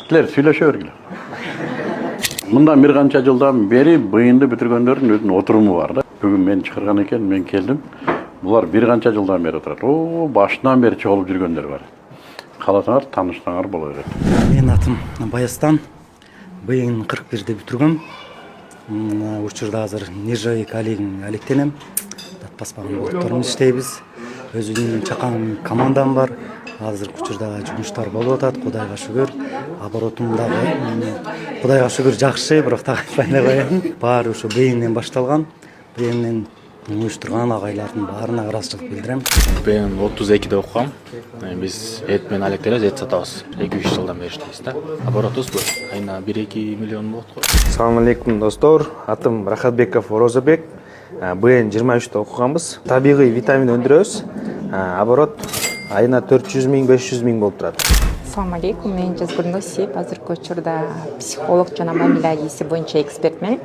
Тилер сүйлөшө бергиле. Мындан бир канча жылдан бери быйынды бүтүргөндөрдүн өзүнүн отуруму бар да. Бүгүн мен чыгарган экен, мен келдим. Булар бир канча жылдан бери отурат. Башынан бери чогулуп жүргөндөр бар. Каласаңар, таанышсаңар боло берет. Менин атым Баястан. Быйын 41-де бүтүргөм. Учурда азыр нержавейка алектенем. Баспаган отторун иштейбиз. Өзүмдүн чакан командам бар. Азыр учурда жумуштар болуп атат, Кудайга шүгүр. Оборотум дагы Кудайга шүгүр жакшы, бирок так айтпай эле коеюн. Баары ушу быйындан башталган. Быйындан уюштурган агайлардын баарына ыраазычылык билдирем. Ben 32'de окугам. Биз эт менен алектелебиз, эт сатабыз. 2-3 жылдан бери иштейбиз да. Оборотубуз бул. Айына 1-2 миллион болот го. Assalamu alaikum достор. Атым Рахатбеков Орозабек. БН 23-те окуганбыз. Табигый витамин өндүрөбүз. Оборот айына 400 миң, 500 миң болуп турат. Assalamu alaikum. Мен Жазгүл Носиев, азыркы учурда психолог жана мамиле агенти боюнча экспертмин.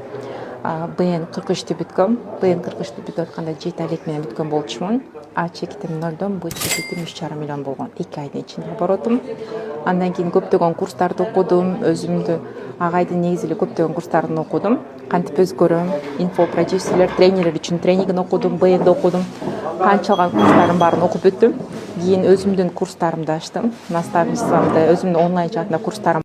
БН 43-тө бүткөм. БН 43-тө бүтүп атканда 7 алек менен бүткөн болчумун. А чекитим 0дон бу чекитим 3,5 миллион болгон 2 айдын ичинде оборотум. Андан кийин көптөгөн курстарды окудум, өзүмдү агайдын негизи эле көптөгөн курстарын окудум. Кантип өзгөрөм, инфопродюсерлер, тренерлер үчүн тренингин окудум, БНди окудум. Канчалган курстардын баарын окуп бүттүм. Кийин өзүмдүн курстарымды ачтым. Наставничествомду өзүмдүн онлайн жаатында курстарым